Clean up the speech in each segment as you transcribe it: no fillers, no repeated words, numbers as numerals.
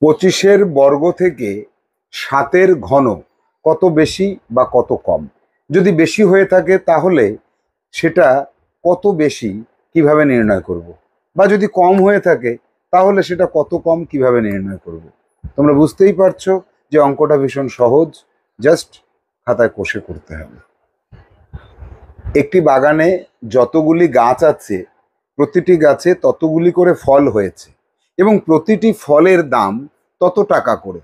25-এর বর্গ থেকে 7-এর ঘন কত বেশি বা কত কম? যদি বেশি হয়ে থাকে তাহলে সেটা কত বেশি কিভাবে নির্ণয় করব, বা যদি কম হয়ে থাকে তাহলে সেটা কত কম কিভাবে নির্ণয় করব? তোমরা বুঝতেই পারছো যে অঙ্কটা ভীষণ সহজ, জাস্ট খাতায় কষে করতে হবে। একটি বাগানে যতগুলি গাছ আছে প্রতিটি গাছে ততগুলি করে ফল হয়েছে এবং প্রতিটি ফলের দাম তত টাকা করে।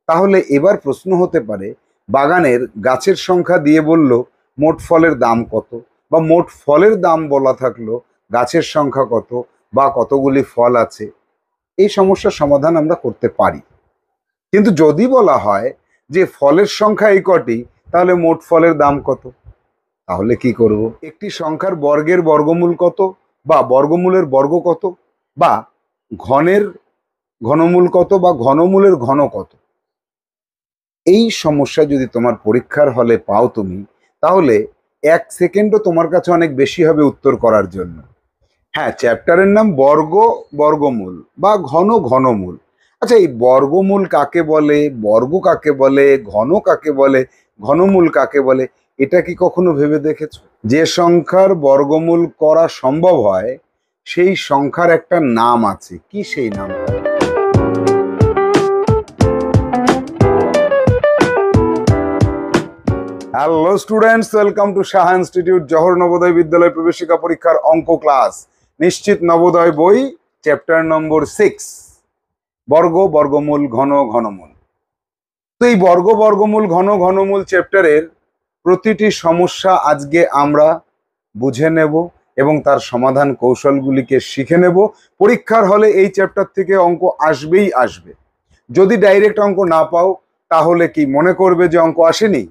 তাহলে এবার প্রশ্ন হতে পারে, বাগানের গাছের সংখ্যা দিয়ে বলল মোট ফলের দাম কত, বা মোট ফলের দাম বলা থাকলো গাছের সংখ্যা কত বা কতগুলি ফল আছে। এই সমস্যার সমাধান আমরা করতে পারি, কিন্তু যদি বলা হয় যে ফলের সংখ্যা এই কটি, তাহলে মোট ফলের দাম কত? তাহলে কি করব? একটি সংখ্যার বর্গের বর্গমূল কত, বা বর্গমূলের বর্গ কত, বা ঘনের ঘনমূল কত, বা ঘনমূলের ঘন কত? এই সমস্যা যদি তোমার পরীক্ষার হলে পাও তুমি, তাহলে 1 সেকেন্ডও তোমার কাছে অনেক বেশি হবে উত্তর করার জন্য। হ্যাঁ, চ্যাপ্টারের নাম বর্গ বর্গমূল বা ঘন ঘনমূল। আচ্ছা, এই বর্গমূল কাকে বলে, বর্গ কাকে বলে, ঘন কাকে বলে, ঘনমূল কাকে বলে, এটা কি কখনো ভেবে দেখেছো? যে সংখ্যার বর্গমূল করা সম্ভব হয় সেই সংখ্যার একটা নাম আছে। কি সেই নাম? Hello students, welcome to Saha institute Jawahar Navodaya বিদ্যালয় প্রবেশিকা পরীক্ষার অঙ্ক ক্লাস। নিশ্চিত নবোদয় বই, চ্যাপ্টার নম্বর 6, বর্গ বর্গমূল ঘন ঘনমূল। তো এই বর্গ বর্গমূল ঘন ঘনমূল চ্যাপ্টারের প্রতিটি সমস্যা আজকে আমরা বুঝে নেব এবং তার সমাধান কৌশলগুলিকে শিখে নেব। পরীক্ষার হলে এই চ্যাপ্টার থেকে অঙ্ক আসবেই আসবে। যদি ডাইরেক্ট অঙ্ক না পাও তাহলে কি মনে করবে যে অঙ্ক আসেনি?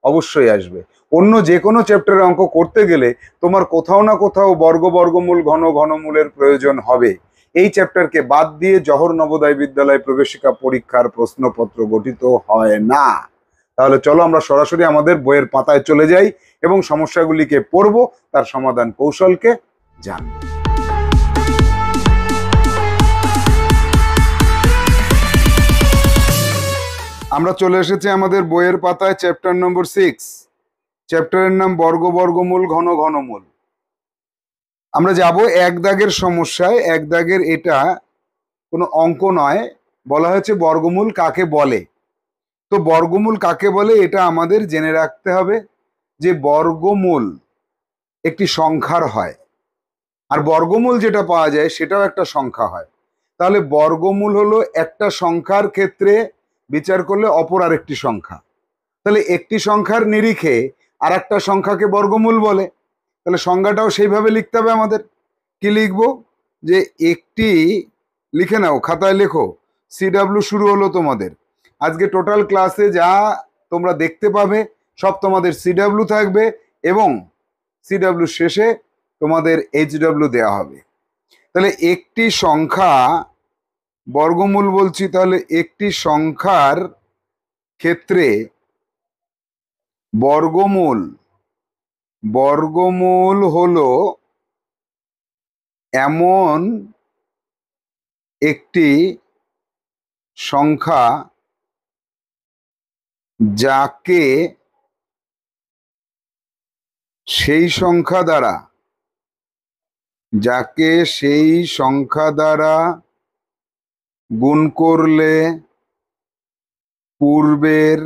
অবশ্যই আসবে। অন্য যে কোনো চ্যাপ্টারে অঙ্ক করতে গেলে তোমার কোথাও না কোথাও বর্গ বর্গমূল ঘন ঘনমূলের প্রয়োজন হবে। এই চ্যাপ্টারকে বাদ দিয়ে জওহর নবোদয় বিদ্যালয় প্রবেশিকা পরীক্ষার প্রশ্নপত্র গঠিত হয় না। তাহলে চলো আমরা সরাসরি আমাদের বইয়ের পাতায় চলে যাই এবং সমস্যাগুলিকে পড়ব, তার সমাধান কৌশলকে জানব। আমরা চলে এসেছি আমাদের বইয়ের পাতায়, চ্যাপ্টার নম্বর 6। চ্যাপ্টারের নাম বর্গ বর্গমূল ঘন ঘনমূল। আমরা যাব এক দাগের সমস্যায়। এক দাগের এটা কোনো অঙ্ক নয়, বলা হয়েছে বর্গমূল কাকে বলে। তো বর্গমূল কাকে বলে এটা আমাদের জেনে রাখতে হবে যে বর্গমূল একটি সংখ্যার হয়, আর বর্গমূল যেটা পাওয়া যায় সেটাও একটা সংখ্যা হয়। তাহলে বর্গমূল হলো একটা সংখ্যার ক্ষেত্রে বিচার করলে অপর আরেকটি সংখ্যা। তাহলে একটি সংখ্যার নিরিখে আর একটা সংখ্যাকে বর্গমূল বলে। তাহলে সংজ্ঞাটাও সেইভাবে লিখতে হবে আমাদের। কি লিখবো? যে একটি, লিখে নাও, খাতায় লেখো, সিডাব্লিউ শুরু হলো তোমাদের। আজকে টোটাল ক্লাসে যা তোমরা দেখতে পাবে সব তোমাদের সিডাব্লিউ থাকবে এবং সিডাব্লিউ শেষে তোমাদের এইচডাব্লিউ দেওয়া হবে। তাহলে একটি সংখ্যা বর্গমূল বলছি, তাহলে একটি সংখ্যার ক্ষেত্রে বর্গমূল বর্গমূল হলো এমন একটি সংখ্যা যাকে সেই সংখ্যা দ্বারা গুণ করলে পূর্বের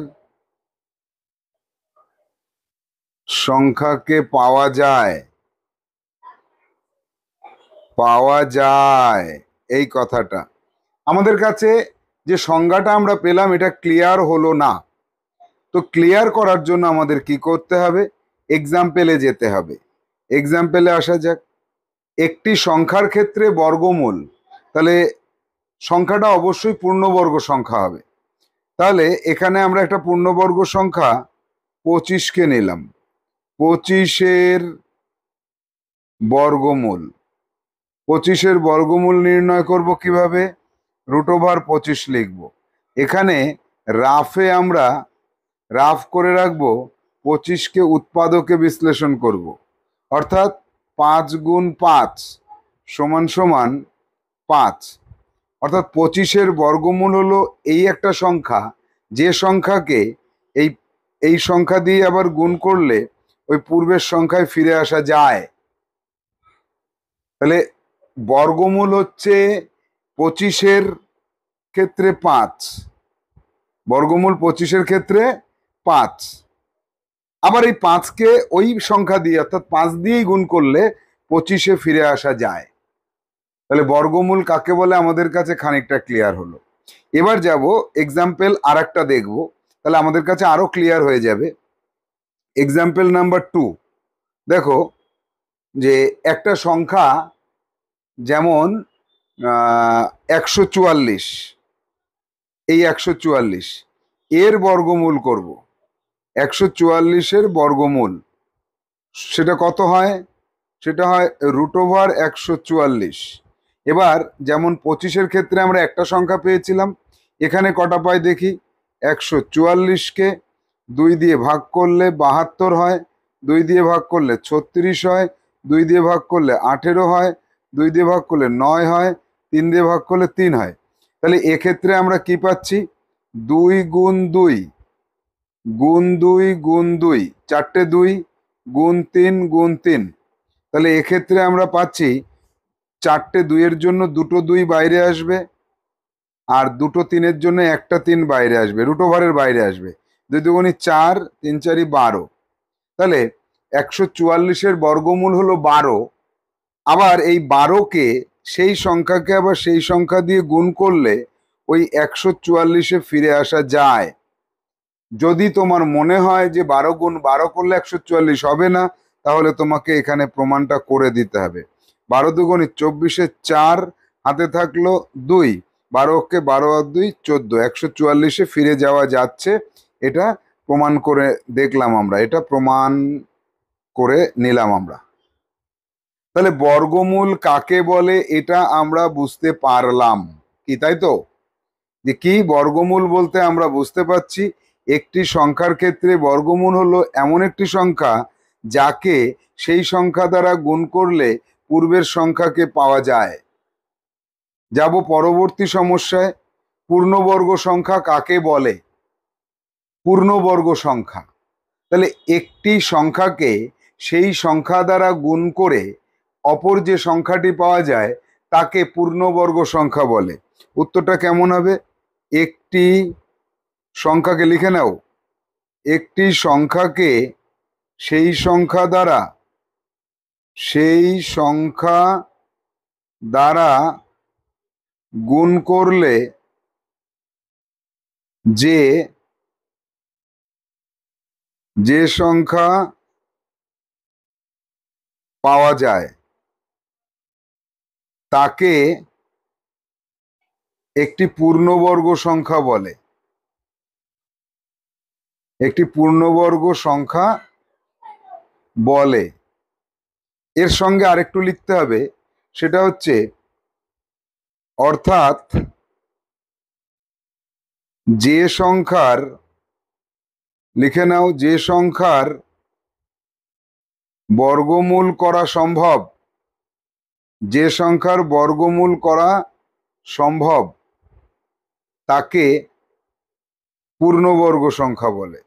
সংখ্যাকে পাওয়া যায়। এই কথাটা আমাদের কাছে যে সংজ্ঞাটা আমরা পেলাম এটা ক্লিয়ার হলো না। তো ক্লিয়ার করার জন্য আমাদের কি করতে হবে? এক্সাম্পলে যেতে হবে। এক্সাম্পলে আসা যাক। একটি সংখ্যার ক্ষেত্রে বর্গমূল, তাহলে সংখ্যাটা অবশ্যই পূর্ণবর্গ সংখ্যা হবে। তাহলে এখানে আমরা একটা পূর্ণবর্গ সংখ্যা 25কে নিলাম। 25-এর বর্গমূল 25-এর বর্গমূল নির্ণয় করব কিভাবে? √25 লিখব। এখানে রাফে আমরা রাফ করে রাখবো 25কে উৎপাদকে বিশ্লেষণ করব, অর্থাৎ 5 × 5 = 5। অর্থাৎ 25-এর বর্গমূল হলো এই একটা সংখ্যা, যে সংখ্যাকে এই এই সংখ্যা দিয়ে আবার গুণ করলে ওই পূর্বের সংখ্যায় ফিরে আসা যায়। তাহলে বর্গমূল হচ্ছে 25-এর ক্ষেত্রে 5, বর্গমূল 25-এর ক্ষেত্রে 5। আবার এই 5কে ওই সংখ্যা দিয়ে অর্থাৎ 5 দিয়েই গুণ করলে 25-এ ফিরে আসা যায়। তাহলে বর্গমূল কাকে বলে আমাদের কাছে খানিকটা ক্লিয়ার হলো। এবার যাব এক্সাম্পল আর একটা দেখবো, তাহলে আমাদের কাছে আরো ক্লিয়ার হয়ে যাবে। এক্সাম্পল নাম্বার 2 দেখো, যে একটা সংখ্যা যেমন 144, এই 144 এর বর্গমূল করব। 144-এর বর্গমূল সেটা কত হয়? সেটা হয় √144। এবার যেমন 25-এর ক্ষেত্রে আমরা একটা সংখ্যা পেয়েছিলাম, এখানে কটা পাই দেখি। 144-কে 2 দিয়ে ভাগ করলে 72 হয়, 2 দিয়ে ভাগ করলে 36 হয়, 2 দিয়ে ভাগ করলে 18 হয়, 2 দিয়ে ভাগ করলে 9 হয়, 3 দিয়ে ভাগ করলে 3 হয়। তাহলে এক্ষেত্রে আমরা কি পাচ্ছি? 2 গুণ 2 গুণ 2 গুণ 2, 4টে 2 গুণ 3 গুণ 3। তাহলে এক্ষেত্রে আমরা পাচ্ছি 4টে 2-এর জন্য 2টো 2 বাইরে আসবে, আর 2টো 3-এর জন্য একটা 3 বাইরে আসবে, √এর বাইরে আসবে। 2 দুগুণে 4, 3 4 12। তাহলে 144-এর বর্গমূল হলো 12। আবার এই 12কে সেই সংখ্যাকে আবার সেই সংখ্যা দিয়ে গুণ করলে ওই 144-এ ফিরে আসা যায়। যদি তোমার মনে হয় যে 12 গুণ 12 করলে 144 হবে না, তাহলে তোমাকে এখানে প্রমাণটা করে দিতে হবে। 12 দুগুণে 24-এ 4, হাতে থাকলো 2, 12কে 12 আর 2 14, 144-এ ফিরে যাওয়া যাচ্ছে। এটা প্রমাণ করে দেখলাম আমরা, এটা প্রমাণ করে নিলাম আমরা। তাহলে বর্গমূল কাকে বলে এটা আমরা বুঝতে পারলাম কি, তাই তো? যে কি বর্গমূল বলতে আমরা বুঝতে পারছি একটি সংখ্যার ক্ষেত্রে বর্গমূল হলো এমন একটি সংখ্যা যাকে সেই সংখ্যা দ্বারা গুণ করলে পূর্বের সংখ্যাকে পাওয়া যায়। যাব পরবর্তী সমস্যায়। পূর্ণবর্গ সংখ্যা কাকে বলে? পূর্ণবর্গ সংখ্যা, তাহলে একটি সংখ্যাকে সেই সংখ্যা দ্বারা গুণ করে অপর যে সংখ্যাটি পাওয়া যায় তাকে পূর্ণবর্গ সংখ্যা বলে। উত্তরটা কেমন হবে? একটি সংখ্যাকে লিখে নাও, একটি সংখ্যাকে সেই সংখ্যা দ্বারা গুণ করলে যে সংখ্যা পাওয়া যায় তাকে একটি পূর্ণবর্গ সংখ্যা বলে। একটি পূর্ণবর্গ সংখ্যা বলে। এর সঙ্গে আরেকটু লিখতে হবে, সেটা হচ্ছে অর্থাৎ যে সংখ্যার, লিখে নাও, যে সংখ্যার বর্গমূল করা সম্ভব, যে সংখ্যার বর্গমূল করা সম্ভব তাকে পূর্ণবর্গ সংখ্যা বলে।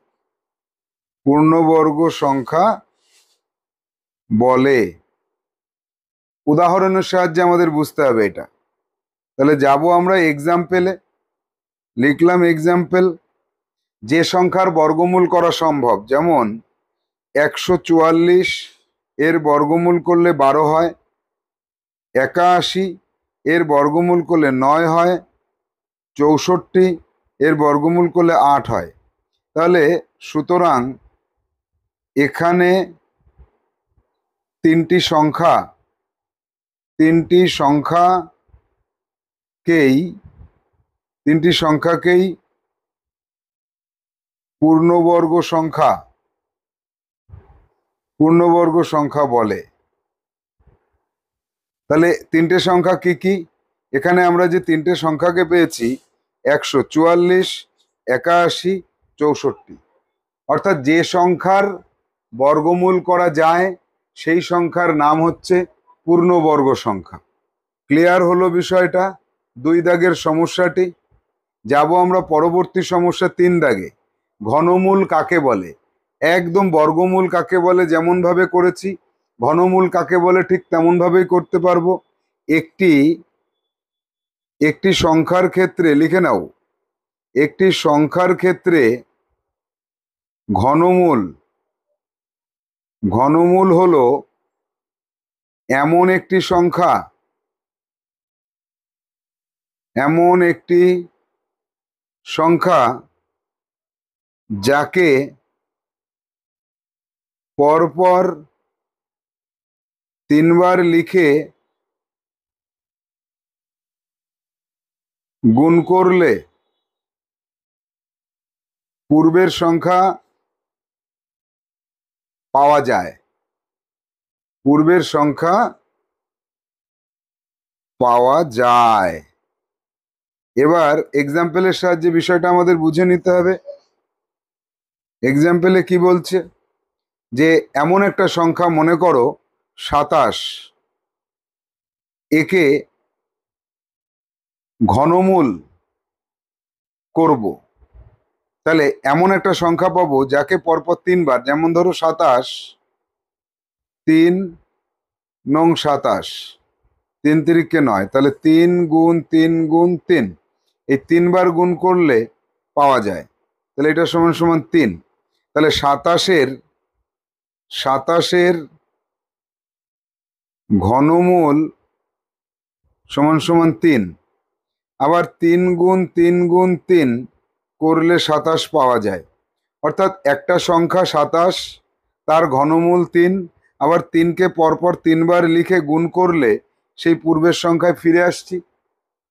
পূর্ণবর্গ সংখ্যা বলে। উদাহরণের সাহায্যে আমাদের বুঝতে হবে এটা। তাহলে যাব আমরা এক্সাম্পলে। লিখলাম এক্সাম্পল, যে সংখ্যার বর্গমূল করা সম্ভব, যেমন 144 এর বর্গমূল করলে 12 হয়, 81 এর বর্গমূল করলে 9 হয়, 64 এর বর্গমূল করলে 8 হয়। তাহলে সুতরাং এখানে তিনটি সংখ্যাকেই পূর্ণবর্গ সংখ্যা বলে। তাহলে তিনটে সংখ্যা কি কি? এখানে আমরা যে তিনটে সংখ্যাকে পেয়েছি 144, 81, 64, অর্থাৎ যে সংখ্যার বর্গমূল করা যায় সেই সংখ্যার নাম হচ্ছে পূর্ণবর্গ সংখ্যা। ক্লিয়ার হলো বিষয়টা? 2 দাগের সমস্যাটি। যাব আমরা পরবর্তী সমস্যা 3 দাগে। ঘনমূল কাকে বলে? একদম বর্গমূল কাকে বলে যেমন ভাবে করেছি, ঘনমূল কাকে বলে ঠিক তেমন ভাবেই করতে পারবো। একটি একটি সংখ্যার ক্ষেত্রে লিখে নাও, একটি সংখ্যার ক্ষেত্রে ঘনমূল ঘনমূল হলো এমন একটি সংখ্যা, এমন একটি সংখ্যা যাকে পরপর 3 বার লিখে গুণ করলে পূর্বের সংখ্যা পাওয়া যায়। পূর্বের সংখ্যা পাওয়া যায়। এবার এক্সাম্পলের সাহায্যে বিষয়টা আমাদের বুঝে নিতে হবে। এক্সাম্পলে কি বলছে, যে এমন একটা সংখ্যা মনে করো 27, একে ঘনমূল করব। তাহলে এমন একটা সংখ্যা পাবো যাকে পরপর 3 বার, যেমন ধরো 27, 3 নং 27, 3 তিরিকে 9, তাহলে 3 গুণ 3 গুণ 3, এই 3 বার গুণ করলে পাওয়া যায়। তাহলে এটা সমান সমান 3। তাহলে 27-এর ঘনমূল সমান সমান 3। আবার 3 গুণ 3 গুণ 3 করলে 27 পাওয়া যায়। অর্থাৎ একটা সংখ্যা 27, তার ঘনমূল 3, আবার 3কে পরপর 3 বার লিখে গুণ করলে সেই পূর্বের সংখ্যায় ফিরে আসছি।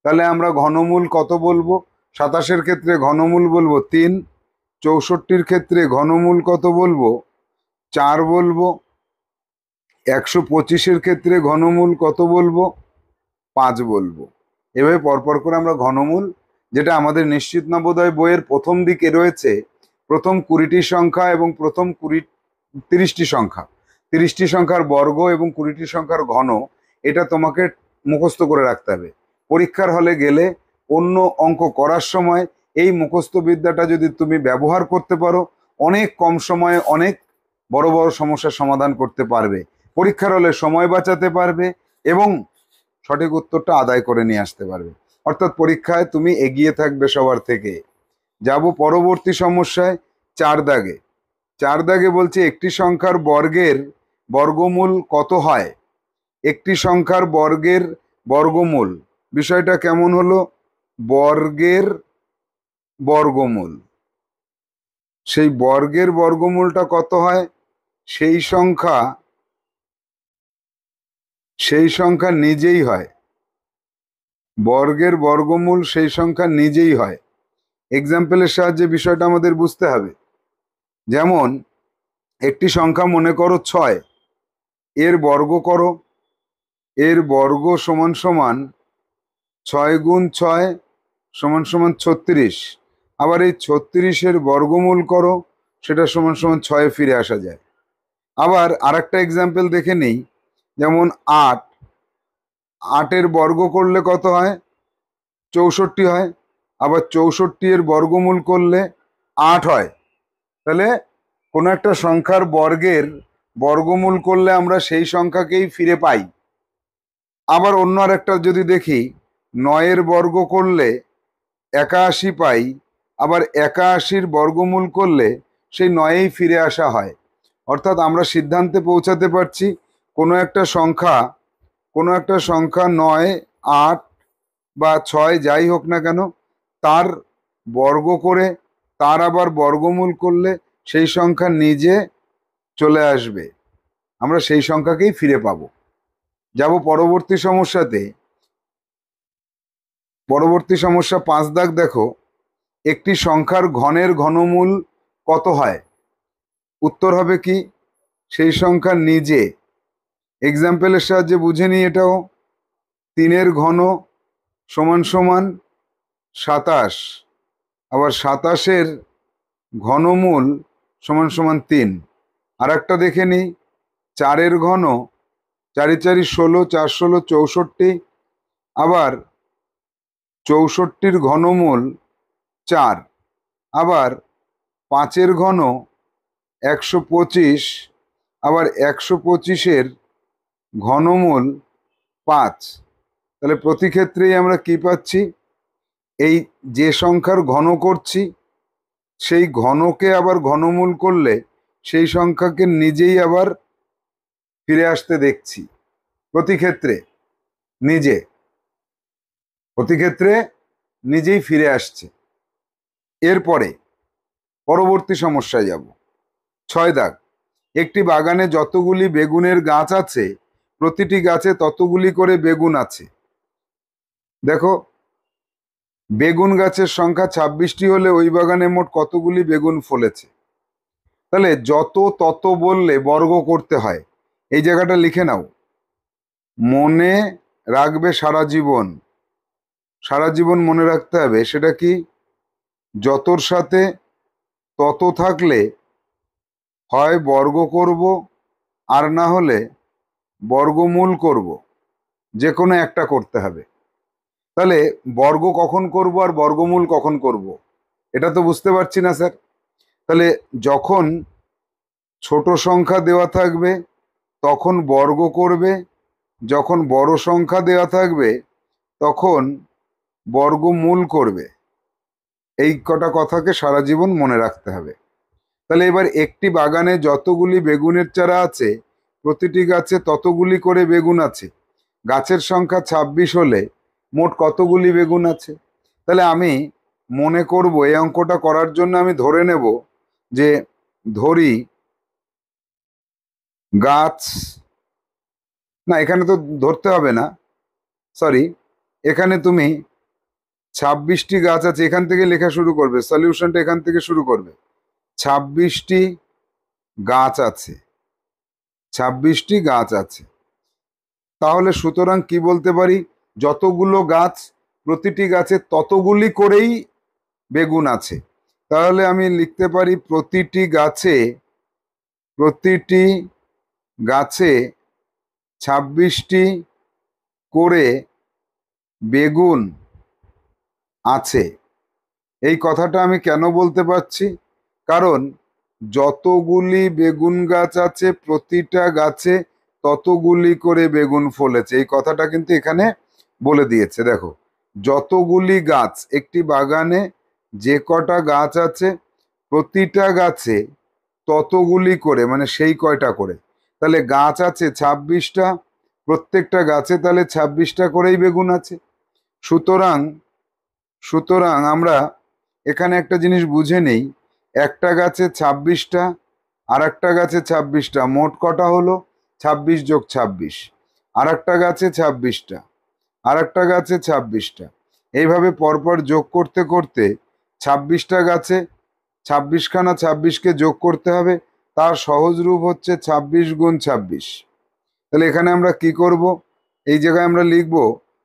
তাহলে আমরা ঘনমূল কত বলবো? 27-এর ক্ষেত্রে ঘনমূল বলবো 3, 64-র ক্ষেত্রে ঘনমূল কত বলবো? 4 বলবো, 125-এর ক্ষেত্রে ঘনমূল কত বলবো? 5 বলবো। এভাবে পরপর করে আমরা ঘনমূল, যেটা আমাদের নিশ্চিত নবোদয় বইয়ের প্রথম দিকে রয়েছে, প্রথম 20টি সংখ্যা এবং প্রথম 30টি সংখ্যা, 30টি সংখ্যার বর্গ এবং 20টি সংখ্যার ঘন, এটা তোমাকে মুখস্থ করে রাখতে হবে। পরীক্ষার হলে গেলে অন্য অঙ্ক করার সময় এই মুখস্থ বিদ্যাটা যদি তুমি ব্যবহার করতে পারো, অনেক কম সময়ে অনেক বড় বড় সমস্যার সমাধান করতে পারবে। পরীক্ষার হলে সময় বাঁচাতে পারবে এবং সঠিক উত্তরটা আদায় করে নিয়ে আসতে পারবে। অর্থাৎ পরীক্ষায় তুমি এগিয়ে থাকবে সবার থেকে। যাব পরবর্তী সমস্যায় 4 দাগে। 4 দাগে বলছে একটি সংখ্যার বর্গের বর্গমূল কত হয়? একটি সংখ্যার বর্গের বর্গমূল, বিষয়টা কেমন হলো? বর্গের বর্গমূল, সেই বর্গের বর্গমূলটা কত হয়? সেই সংখ্যা নিজেই হয়। বর্গের বর্গমূল সেই সংখ্যা নিজেই হয়। এক্সাম্পলের সাহায্যে বিষয়টা আমাদের বুঝতে হবে। যেমন একটি সংখ্যা মনে করো 6, এর বর্গ করো, এর বর্গ সমান সমান 6 গুণ 6 সমান সমান 36। আবার এই 36-এর বর্গমূল করো, সেটা সমান সমান 6-এ ফিরে আসা যায়। আবার আরেকটা এক্সাম্পল দেখে নেই, যেমন 8, 8-এর বর্গ করলে কত হয়? 64 হয়। আবার 64-এর বর্গমূল করলে 8 হয়। তাহলে কোনো একটা সংখ্যার বর্গের বর্গমূল করলে আমরা সেই সংখ্যাকেই ফিরে পাই। আবার অন্য আরেকটা যদি দেখি, 9-এর বর্গ করলে 81 পাই, আবার 81-র বর্গমূল করলে সেই 9-এই ফিরে আসা হয়। অর্থাৎ আমরা সিদ্ধান্তে পৌঁছাতে পারছি কোনো একটা সংখ্যা 9, 8 বা 6 যাই হোক না কেন, তার বর্গ করে তার আবার বর্গমূল করলে সেই সংখ্যা নিজে চলে আসবে, আমরা সেই সংখ্যাকেই ফিরে পাবো। যাব পরবর্তী সমস্যাতে। পরবর্তী সমস্যা 5 দাগ দেখো, একটি সংখ্যার ঘনের ঘনমূল কত হয়? উত্তর হবে কি? সেই সংখ্যা নিজে। এক্সাম্পলের সাহায্যে বুঝে নিই এটাও। 3-এর ঘন সমান সমান 27, আবার 27-এর ঘনমূল সমান সমান 3। আর একটা দেখে নিই, 4-এর ঘন 4 4 16, 4 16 64, আবার 64 ঘনমূল 4, আবার 5 ঘন 125, আবার 125 ঘনমূল 5। তাহলে প্রতি ক্ষেত্রেই আমরা কি পাচ্ছি, এই যে সংখ্যার ঘন করছি সেই ঘনকে আবার ঘনমূল করলে সেই সংখ্যাকে নিজেই আবার ফিরে আসতে দেখছি প্রতি ক্ষেত্রে, প্রতি ক্ষেত্রে নিজেই ফিরে আসছে। এরপরে পরবর্তী সমস্যায় যাব। 6 দাগ, একটি বাগানে যতগুলি বেগুনের গাছ আছে প্রতিটি গাছে ততগুলি করে বেগুন আছে। দেখো, বেগুন গাছের সংখ্যা 26টি হলে ওই বাগানে মোট কতগুলি বেগুন ফলেছে। তাহলে যত তত বললে বর্গ করতে হয়, এই জায়গাটা লিখে নাও, মনে রাখবে সারা জীবন, সারা জীবন মনে রাখতে হবে। সেটা কি, যতর সাথে তত থাকলে হয় বর্গ করব আর না হলে বর্গমূল করব, যে কোনো একটা করতে হবে। তাহলে বর্গ কখন করব আর বর্গমূল কখন করব, এটা তো বুঝতে পারছি না স্যার। তাহলে যখন ছোট সংখ্যা দেওয়া থাকবে তখন বর্গ করবে, যখন বড় সংখ্যা দেওয়া থাকবে তখন বর্গমূল করবে। এই কটা কথাকে সারা জীবন মনে রাখতে হবে। তাহলে এবার একটি বাগানে যতগুলি বেগুনের চারা আছে প্রতিটি গাছে ততগুলি করে বেগুন আছে। গাছের সংখ্যা 26 হলে মোট কতগুলি বেগুন আছে। তাহলে আমি মনে করব, এই অঙ্কটা করার জন্য আমি ধরে নেব যে, ধরি গাছ, না এখানে তো ধরতে হবে না, সরি, এখানে তুমি 26টি গাছ আছে, এখান থেকে লেখা শুরু করবে, সলিউশনটা এখান থেকে শুরু করবে। 26টি গাছ আছে, 26টি গাছ আছে। তাহলে সুতরাং কি বলতে পারি, যতগুলো গাছ প্রতিটি গাছে ততগুলি করেই বেগুন আছে। তাহলে আমি লিখতে পারি প্রতিটি গাছে 26টি করে বেগুন আছে। এই কথাটা আমি কেন বলতে পারছি, কারণ যতগুলি বেগুন গাছ আছে প্রতিটা গাছে ততগুলি করে বেগুন ফলেছে, এই কথাটা কিন্তু এখানে বলে দিয়েছে। দেখো, যতগুলি গাছ, একটি বাগানে যে কটা গাছ আছে প্রতিটা গাছে ততগুলি করে, মানে সেই কয়টা করে। তাহলে গাছ আছে 26টা, প্রত্যেকটা গাছে তাহলে 26টা করেই বেগুন আছে। সুতরাং সুতরাং আমরা এখানে একটা জিনিস বুঝে নেই, একটা গাছে 26টা আর একটা গাছে 26টা, মোট কটা হলো 26 যোগ 26। আর একটা গাছে 26টা, আর একটা গাছে 26টা, এইভাবে পরপর যোগ করতে করতে 26টা গাছে 26খানা 26কে যোগ করতে হবে। তার সহজ রূপ হচ্ছে 26 গুণ 26। তাহলে এখানে আমরা কি করব, এই জায়গায় আমরা লিখব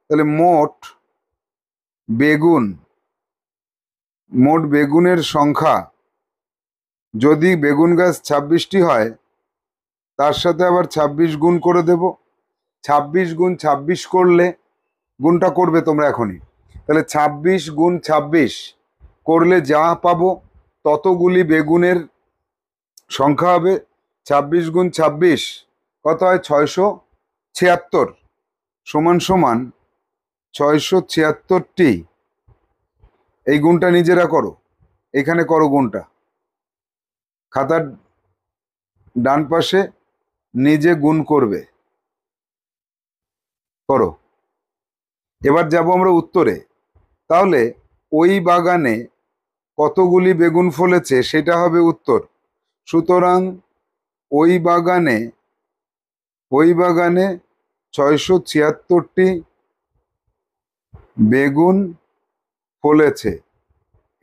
তাহলে মোট বেগুনের সংখ্যা, যদি বেগুন গাছ 26টি হয় তার সাথে আবার 26 গুণ করে দেব। 26 গুণ 26 করলে, গুণটা করবে তোমরা এখনই, তাহলে 26 গুণ 26 করলে যা পাবো ততগুলি বেগুনের সংখ্যা হবে। 26 গুণ 26 কত হয়, 676, সমান সমান 676টি। এই গুণটা নিজেরা করো, এখানে করো গুণটা, খাতার ডান পাশে নিজে গুণ করবে, করো। এবার যাব আমরা উত্তরে। তাহলে ওই বাগানে কতগুলি বেগুন ফলেছে সেটা হবে উত্তর। সুতরাং ওই বাগানে 676টি বেগুন ফলেছে।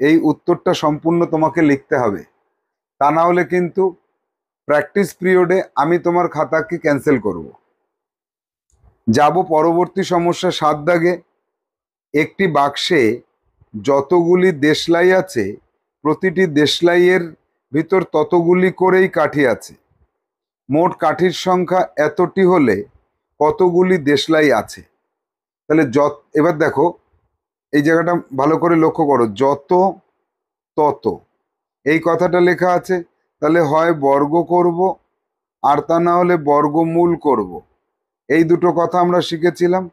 এই উত্তরটা সম্পূর্ণ তোমাকে লিখতে হবে, তা না হলে কিন্তু প্র্যাকটিস পিরিয়ডে আমি তোমার খাতাকে ক্যান্সেল করব। যাব পরবর্তী সমস্যা 7 দাগে, একটি বাক্সে যতগুলি দেশলাই আছে প্রতিটি দেশলাইয়ের ভিতর ততগুলি করেই কাঠি আছে। মোট কাঠির সংখ্যা এতটি হলে কতগুলি দেশলাই আছে। তাহলে এবার দেখো, এই জায়গাটা ভালো করে লক্ষ্য করো, যত তত এই কথাটা লেখা আছে, তাহলে হয় বর্গ করব আর তা না হলে বর্গমূল করব। এই দুটো কথা আমরা শিখেছিলাম।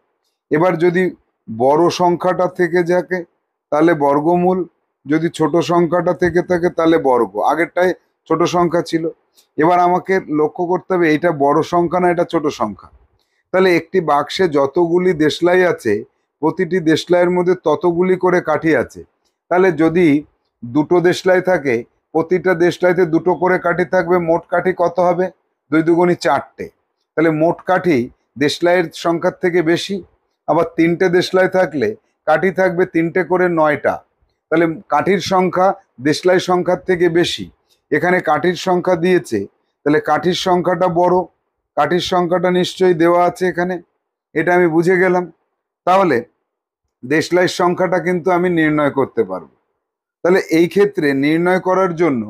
এবার যদি বড় সংখ্যাটা থেকে থাকে তাহলে বর্গমূল, যদি ছোট সংখ্যাটা থেকে থাকে তাহলে বর্গ। আগেরটায় ছোট সংখ্যা ছিল। এবার আমাকে লক্ষ্য করতে হবে এটা বড় সংখ্যা না এটা ছোট সংখ্যা। তাহলে একটি বাক্সে যতগুলি দেশলাই আছে প্রতিটি দেশলাইয়ের মধ্যে ততগুলি করে কাঠি আছে। তাহলে যদি দুটো দেশলাই থাকে প্রতিটা দেশলাইতে দুটো করে কাঠি থাকবে, মোট কাঠি কত হবে? 2 দুগুণী 4টে। তাহলে মোট কাঠি দেশলাইয়ের সংখ্যার থেকে বেশি। আবার 3টে দেশলাই থাকলে কাঠি থাকবে 3টে করে 9টা। তাহলে কাঠির সংখ্যা দেশলাই সংখ্যার থেকে বেশি। এখানে কাঠির সংখ্যা দিয়েছে, তাহলে কাঠির সংখ্যাটা বড়। কাঠির সংখ্যাটা নিশ্চয়ই দেওয়া আছে এখানে, এটা আমি বুঝে গেলাম। তাহলে দেশলাইয়ের সংখ্যাটা কিন্তু আমি নির্ণয় করতে পারবো। তাহলে এই ক্ষেত্রে নির্ণয় করার জন্য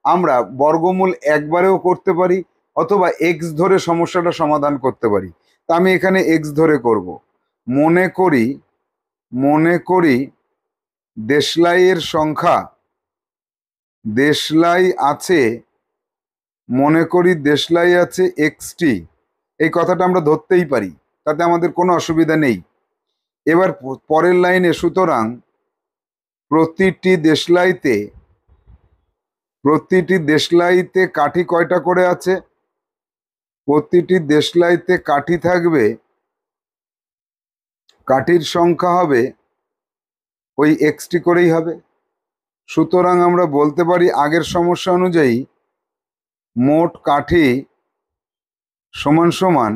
আমরা বর্গমূল একবারেও করতে পারি অথবা এক্স ধরে সমস্যাটা সমাধান করতে পারি। তা আমি এখানে এক্স ধরে করব। মনে করি দেশলাইয়ের সংখ্যা, দেশলাই আছে, মনে করি দেশলাই আছে এক্সটি। এই কথাটা আমরা ধরতেই পারি, তাতে আমাদের কোনো অসুবিধা নেই। এবার পরের লাইনে, সুতরাং প্রতিটি দেশলাইতে কাঠি কয়টা করে আছে? প্রতিটি দেশলাইতে কাঠি থাকবে, কাঠির সংখ্যা হবে ওই এক্সটি করেই হবে। সুতরাং আমরা বলতে পারি আগের সমস্যা অনুযায়ী মোট কাঠি সমান সমান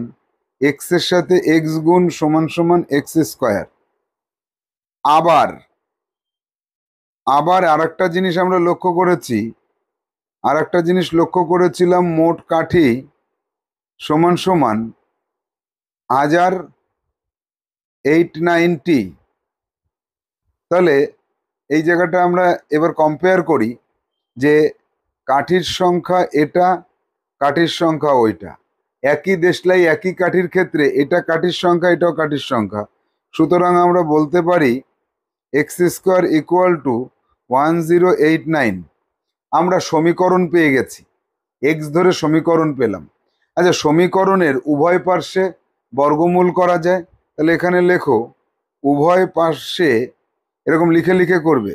এক্স এর সাথে এক্স গুণ সমান সমান এক্স স্কোয়ার। আবার আরেকটা জিনিস আমরা লক্ষ্য করেছি, লক্ষ্য করেছিলাম মোট কাঠি সমান সমান 1089টি। তাহলে এই জায়গাটা আমরা এবার কম্পেয়ার করি যে কাঠির সংখ্যা এটা, কাঠির সংখ্যা ওইটা। একই দেশলাই একই কাঠির ক্ষেত্রে এটা কাঠির সংখ্যা এটাও কাঠির সংখ্যা। সুতরাং আমরা বলতে পারি এক্স স্কোয়ার ইকুয়াল টু 1089। আমরা সমীকরণ পেয়ে গেছি, এক্স ধরে সমীকরণ পেলাম। আচ্ছা, সমীকরণের উভয় পার্শ্বে বর্গমূল করা যায়। তাহলে এখানে লেখো উভয় পার্শ্বে, এরকম লিখে লিখে করবে,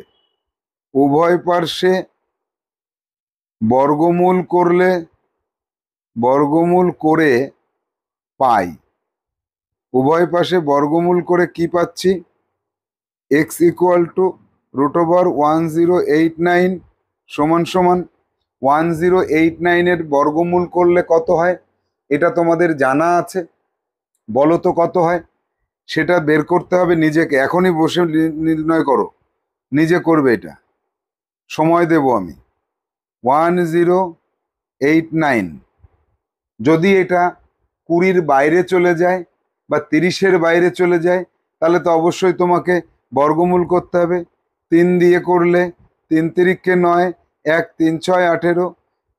উভয় পার্শ্বে বর্গমূল করে পাই। উভয় পাশে বর্গমূল করে কি পাচ্ছি? এক্স ইকুয়াল টু √1089 সমান সমান 1089 এর বর্গমূল করলে কত হয় এটা তোমাদের জানা আছে। বলো তো কত হয়? সেটা বের করতে হবে নিজেকে। এখনই বসে নির্ণয় করো, নিজে করবে এটা, সময় দেব আমি। 1089 যদি এটা 20-র বাইরে চলে যায় বা 30-এর বাইরে চলে যায় তাহলে তো অবশ্যই তোমাকে বর্গমূল করতে হবে। 3 দিয়ে করলে 3 তিরিখকে 9, 1 3 6 18,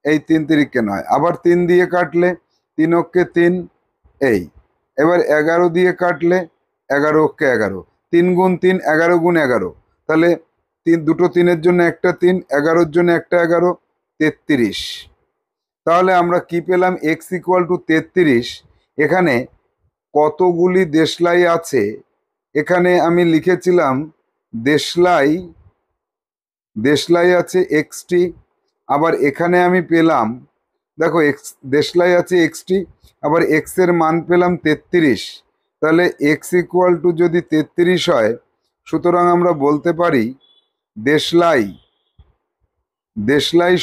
এই 3 তিরিখকে 9। আবার 3 দিয়ে কাটলে 3 অক্ষে 3, এই। এবার 11 দিয়ে কাটলে 11 অক্ষে 11, 3 গুণ 3 11 গুণ 11। তাহলে দুটো 3-এর জন্য একটা 3, 11-র জন্য একটা 11, 33। তাহলে আমরা কি পেলাম? X equal to 33। এখানে কতগুলি দেশলাই আছে? এখানে আমি লিখেছিলাম দেশলাই আছে এক্সটি। আবার এখানে আমি পেলাম, দেখো দেশলাই আছে এক্সটি, আবার এক্স এর মান পেলাম 33। তাহলে এক্স ইকুয়াল টু যদি 33 হয়, সুতরাং আমরা বলতে পারি দেশলাই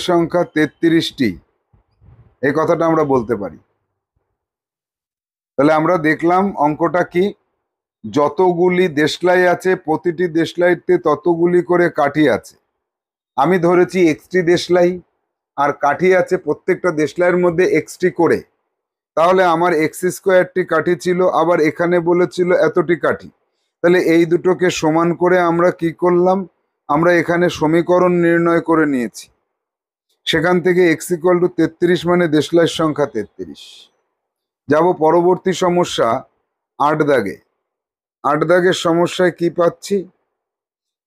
সংখ্যা 33টি। এই কথাটা আমরা বলতে পারি। তাহলে আমরা দেখলাম অঙ্কটা কি, যতগুলি দেশলাই আছে প্রতিটি দেশলাইতে ততগুলি করে কাঠি আছে। আমি ধরেছি এক্সটি দেশলাই আর কাঠি আছে প্রত্যেকটা দেশলাইয়ের মধ্যে এক্সটি করে। তাহলে আমার এক্স স্কোয়ারটি কাঠি ছিল, আবার এখানে বলেছিল এতটি কাঠি। তাহলে এই দুটোকে সমান করে আমরা কি করলাম? আমরা এখানে সমীকরণ নির্ণয় করে নিয়েছি। সেখান থেকে এক্স ইকুয়াল টু 33 মানে দেশলাইয়ের সংখ্যা 33। যাব পরবর্তী সমস্যা 8 দাগে। 8 দাগের সমস্যায় কি পাচ্ছি?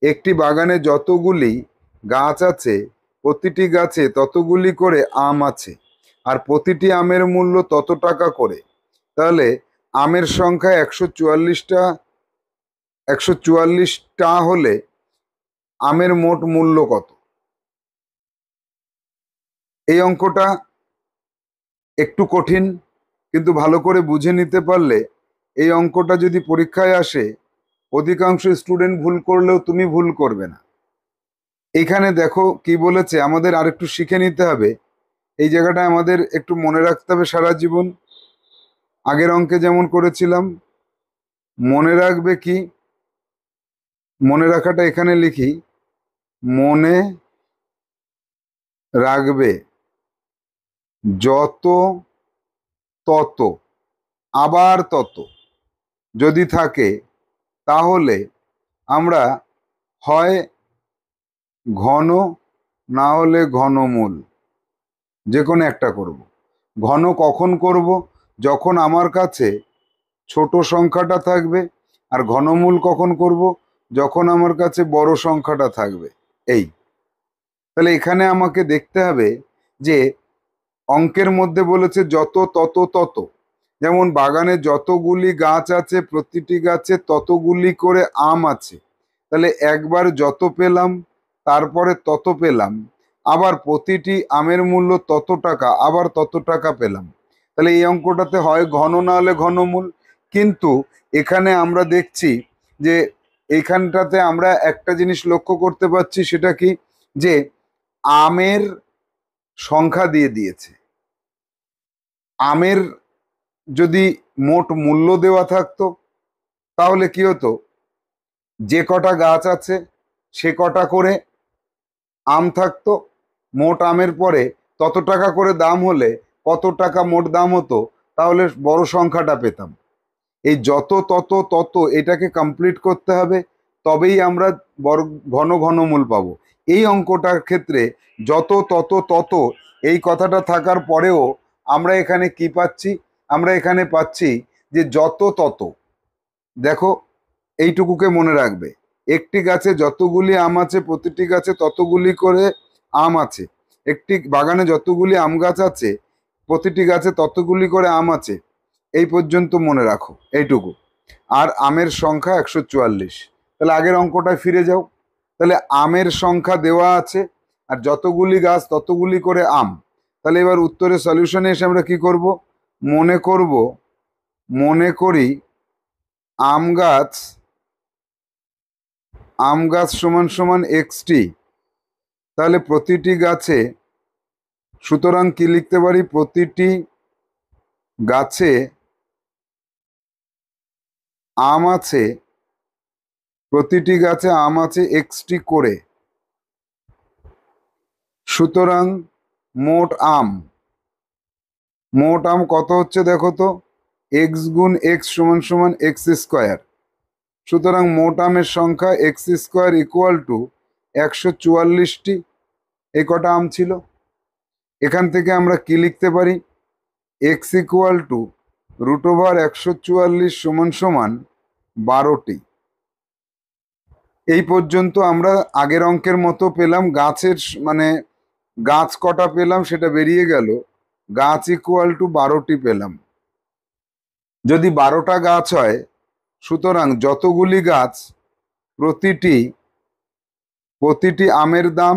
একটি বাগানে যতগুলি গাছ আছে প্রতিটি গাছে ততগুলি করে আম আছে, আর প্রতিটি আমের মূল্য তত টাকা করে। তাহলে আমের সংখ্যা 144টা, 144টা হলে আমের মোট মূল্য কত? এই অঙ্কটা একটু কঠিন, কিন্তু ভালো করে বুঝে নিতে পারলে এই অঙ্কটা যদি পরীক্ষায় আসে, অধিকাংশ স্টুডেন্ট ভুল করলেও তুমি ভুল করবে না। এখানে দেখো কি বলেছে, আমাদের আরেকটু শিখে নিতে হবে। এই জায়গাটা আমাদের একটু মনে রাখতে হবে সারা জীবন। আগের অঙ্কে যেমন করেছিলাম, মনে রাখবে কি, মনে রাখাটা এখানে লিখি, মনে রাখবে যত তত আবার তত যদি থাকে, তাহলে আমরা হয় ঘন না হলে ঘনমূল, যে কোনো একটা করব। ঘন কখন করব? যখন আমার কাছে ছোট সংখ্যাটা থাকবে। আর ঘনমূল কখন করব? যখন আমার কাছে বড় সংখ্যাটা থাকবে। এই, তাহলে এখানে আমাকে দেখতে হবে যে অঙ্কের মধ্যে বলেছে যত তত তত, যেমন বাগানে যতগুলি গাছ আছে প্রতিটি গাছে ততগুলি করে আম আছে। তাহলে একবার যত পেলাম, তারপরে তত পেলাম, আবার প্রতিটি আমের মূল্য তত টাকা, আবার তত টাকা পেলাম। তাহলে এই অঙ্কটাতে হয় ঘন না হলে ঘনমূল। কিন্তু এখানে আমরা দেখছি যে এইখানটাতে আমরা একটা জিনিস লক্ষ্য করতে পারছি, সেটা কি, যে আমের সংখ্যা দিয়ে দিয়েছে। আমের যদি মোট মূল্য দেওয়া থাকতো, তাহলে কি হতো, যে কটা গাছ আছে সে কটা করে আম থাকতো, মোট আমের পরে তত টাকা করে দাম হলে কত টাকা মোট দাম হতো, তাহলে বড় সংখ্যাটা পেতাম। এই যত তত তত এটাকে কমপ্লিট করতে হবে, তবেই আমরা বড় ঘন ঘনমূল পাবো। এই অঙ্কটার ক্ষেত্রে যত তত তত এই কথাটা থাকার পরেও আমরা এখানে কি পাচ্ছি? আমরা এখানে পাচ্ছি যে যত তত। দেখো, এইটুকুকে মনে রাখবে, একটি গাছে যতগুলি আম আছে প্রতিটি গাছে ততগুলি করে আম আছে। একটি বাগানে যতগুলি আম গাছ আছে প্রতিটি গাছে ততগুলি করে আম আছে। এই পর্যন্ত মনে রাখো, এইটুকু। আর আমের সংখ্যা 144। তাহলে আগের অঙ্কটায় ফিরে যাও। তাহলে আমের সংখ্যা দেওয়া আছে, আর যতগুলি গাছ ততগুলি করে আম। তাহলে এবার উত্তরের সলিউশনে এসে আমরা কি করব? মনে করি আম গাছ সমান সমান এক্সটি। তাহলে প্রতিটি গাছে, সুতরাং কি লিখতে পারি, প্রতিটি গাছে আম আছে, প্রতিটি গাছে আম আছে এক্সটি করে। সুতরাং মোট আম, মোট আম কত হচ্ছে দেখো তো, এক্স গুণ এক্স সমান সমান এক্স স্কোয়ার। সুতরাং মোট আমের সংখ্যা এক্স স্কোয়ার ইকুয়াল টু 144টি। এই কটা আম ছিল। এখান থেকে আমরা কি লিখতে পারি, এক্স ইকুয়াল টু √144 সমান সমান 12টি। এই পর্যন্ত আমরা আগের অঙ্কের মতো পেলাম, গাছের মানে গাছ কটা পেলাম সেটা বেরিয়ে গেল, গাছ ইকুয়াল টু 12টি পেলাম। যদি 12টা গাছ হয়, সুতরাং যতগুলি গাছ প্রতিটি প্রতিটি আমের দাম,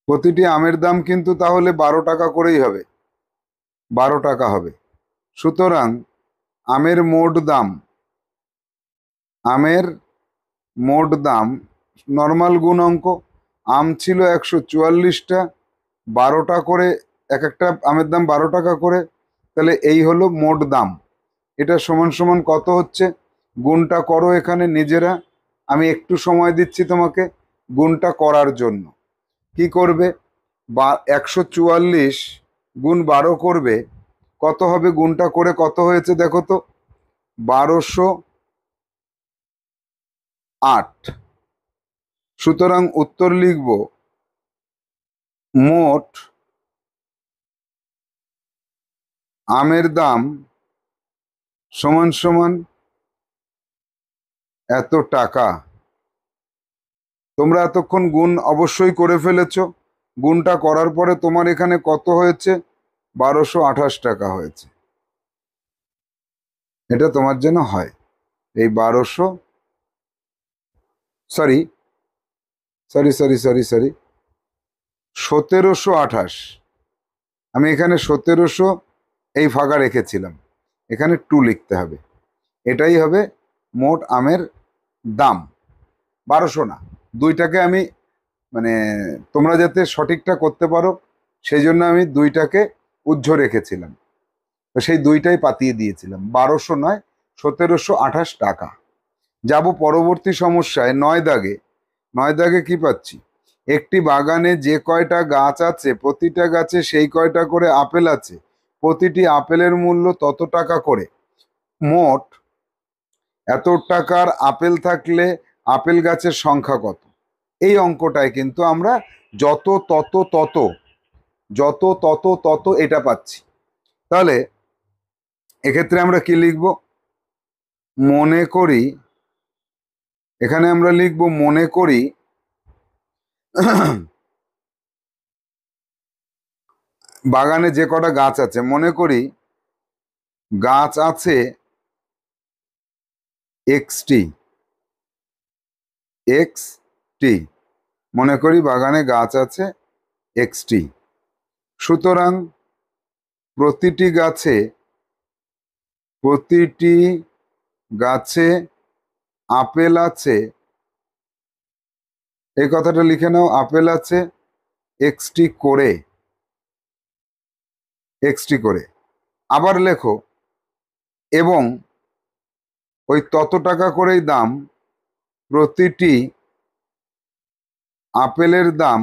প্রতিটি আমের দাম কিন্তু তাহলে 12 টাকা করেই হবে, 12 টাকা হবে। সুতরাং আমের মোট দাম, আমের মোট দাম নর্মাল গুণ অঙ্ক, আম ছিল 144টা, 12টা করে, এক একটা আমের দাম 12 টাকা করে। তাহলে এই হলো মোট দাম। এটা সমান সমান কত হচ্ছে? গুণটা করো এখানে নিজেরা, আমি একটু সময় দিচ্ছি তোমাকে গুণটা করার জন্য। কি করবে? 144 গুণ 12 করবে, কত হবে? গুণটা করে কত হয়েছে দেখো তো, 1208। সুতরাং উত্তর লিখব, মোট আমের দাম সমান সমান এত টাকা। তোমরা এতক্ষণ গুণ অবশ্যই করে ফেলেছো। গুণটা করার পরে তোমার এখানে কত হয়েছে? 1228 টাকা হয়েছে। এটা তোমার জন্য হয় এই 1200, sorry sorry sorry sorry sorry 1728। আমি এখানে 1700 এই ফাঁকা রেখেছিলাম, এখানে 2 লিখতে হবে। এটাই হবে মোট আমের দাম। 1200 না, দুইটাকে আমি মানে তোমরা যাতে সঠিকটা করতে পারো সেই জন্য আমি দুইটাকে উজ্জ্ব রেখেছিলাম, তো সেই দুইটাই পাতিয়ে দিয়েছিলাম। 1200 নয়, 1728 টাকা। যাব পরবর্তী সমস্যায় 9 দাগে। 9 দাগে কি পাচ্ছি? একটি বাগানে যে কয়টা গাছ আছে প্রতিটা গাছে সেই কয়টা করে আপেল আছে, প্রতিটি আপেলের মূল্য তত টাকা করে। মোট এত টাকার আপেল থাকলে আপেল গাছের সংখ্যা কত? এই অঙ্কটায় কিন্তু আমরা যত তত তত যত তত তত এটা পাচ্ছি। তাহলে এক্ষেত্রে আমরা কি লিখব? মনে করি, এখানে আমরা লিখব মনে করি বাগানে যে কটা গাছ আছে, মনে করি গাছ আছে এক্সটি, এক্সটি, মনে করি বাগানে গাছ আছে এক্সটি। সুতরাং প্রতিটি গাছে আপেল আছে, এই কথাটা লিখে নাও, আপেল আছে এক্সটি করে, এক্সটি করে। আবার লেখো এবং ওই তত টাকা করেই দাম, প্রতিটি আপেলের দাম,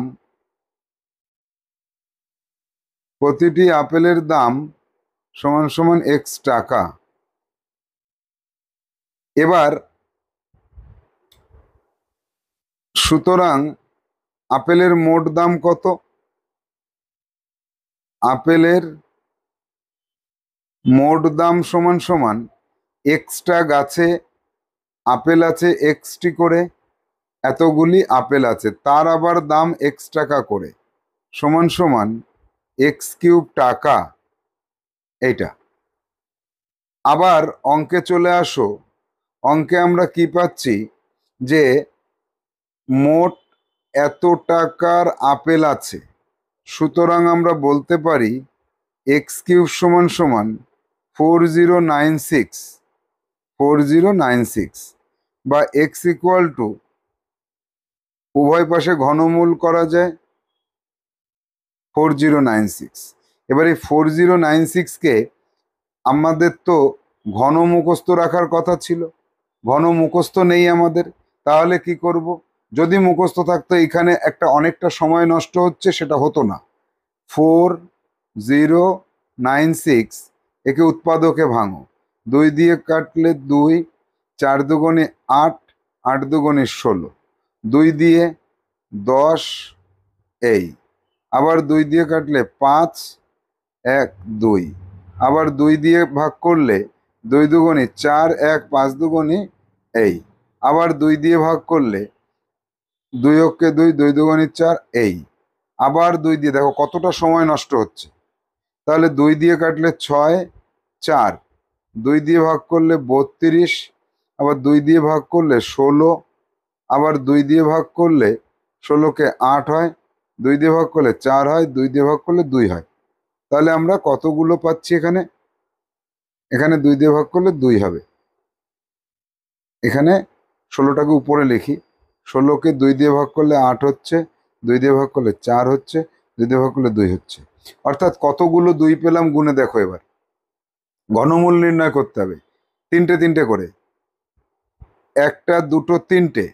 প্রতিটি আপেলের দাম সমান সমান এক্স টাকা। এবার সুতরাং আপেলের মোট দাম কত? আপেলের মোট দাম সমান সমান এক্সটা গাছে আপেল আছে এক্সটি করে, এতগুলি আপেল আছে তার আবার দাম এক্স টাকা করে, সমান সমান এক্স কিউব টাকা। এইটা আবার অঙ্কে চলে আসো। অঙ্কে আমরা কি পাচ্ছি? যে মোট এত টাকার আপেল আছে, সুতরাং আমরা বলতে পারি এক্স কিউব সমান সমান 4096, 4096, বা এক্স ইকুয়াল টু, উভয় পাশে ঘনমূল করা যায় 4096। এবার এই 4096কে আমাদের তো ঘন মুখস্থ রাখার কথা ছিল, ঘন মুখস্থ নেই আমাদের, তাহলে কি করব? যদি মুখস্থ থাকতো এখানে একটা অনেকটা সময় নষ্ট হচ্ছে, সেটা হতো না। 4096, একে উৎপাদকে ভাঙো, 2 দিয়ে কাটলে 2, 4 দুগুণে 8, 8 দুগুণে 16, 2 দিয়ে 10, এই আবার 2 দিয়ে কাটলে 5, 1, 2, আবার 2 দিয়ে ভাগ করলে 2 দুগুণে 4, 1, 5 দুগুণে এই, আবার 2 দিয়ে ভাগ করলে 2 অক্ষে 2, 2 দুগুণে 4, এই আবার 2 দিয়ে, দেখো কতটা সময় নষ্ট হচ্ছে। তাহলে 2 দিয়ে কাটলে 6, 4, 2 দিয়ে ভাগ করলে 32, আবার 2 দিয়ে ভাগ করলে 16, আবার 2 দিয়ে ভাগ করলে 16কে 8 হয়, 2 দিয়ে ভাগ করলে 4 হয়, 2 দিয়ে ভাগ করলে 2 হয়। তাহলে আমরা কতগুলো পাচ্ছি এখানে? এখানে 2 দিয়ে ভাগ করলে 2 হবে। এখানে 16টাকে উপরে লিখি, 16কে 2 দিয়ে ভাগ করলে 8 হচ্ছে, 2 দিয়ে ভাগ করলে 4 হচ্ছে, 2 দিয়ে ভাগ করলে 2 হচ্ছে। অর্থাৎ কতগুলো 2 পেলাম গুণে দেখো। এবার ঘনমূল নির্ণয় করতে হবে, 3টে 3টে করে, 1টা 2টো 3টে,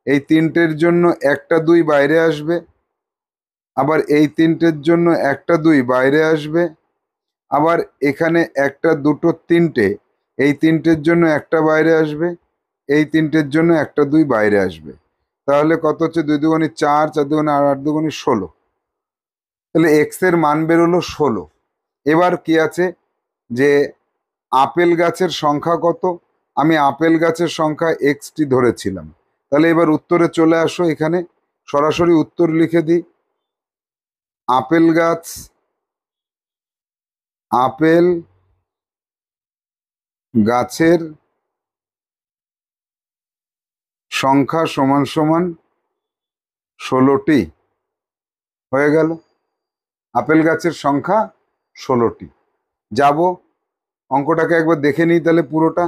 এই 3টের জন্য 1টা 2 বাইরে আসবে, আবার এই 3টের জন্য 1টা 2 বাইরে আসবে, আবার এখানে 1টা 2টো 3টে, এই 3টের জন্য 1টা বাইরে আসবে, এই 3টের জন্য 1টা 2 বাইরে আসবে। তাহলে কত হচ্ছে? 2 দুগুণে 4, 4 দুগুণে 8, 8 দুগুণে 16। তাহলে এক্স এর মান বেরোলো 16। এবার কি আছে? যে আপেল গাছের সংখ্যা কত? আমি আপেল গাছের সংখ্যা এক্সটি ধরেছিলাম। তাহলে এবার উত্তরে চলে আসো, এখানে সরাসরি উত্তর লিখে দিই। আপেল গাছের সংখ্যা সমান সমান 16টি। হয়ে গেল, আপেল গাছের সংখ্যা 16টি। যাব অঙ্কটাকে একবার দেখে নিই তাহলে পুরোটা,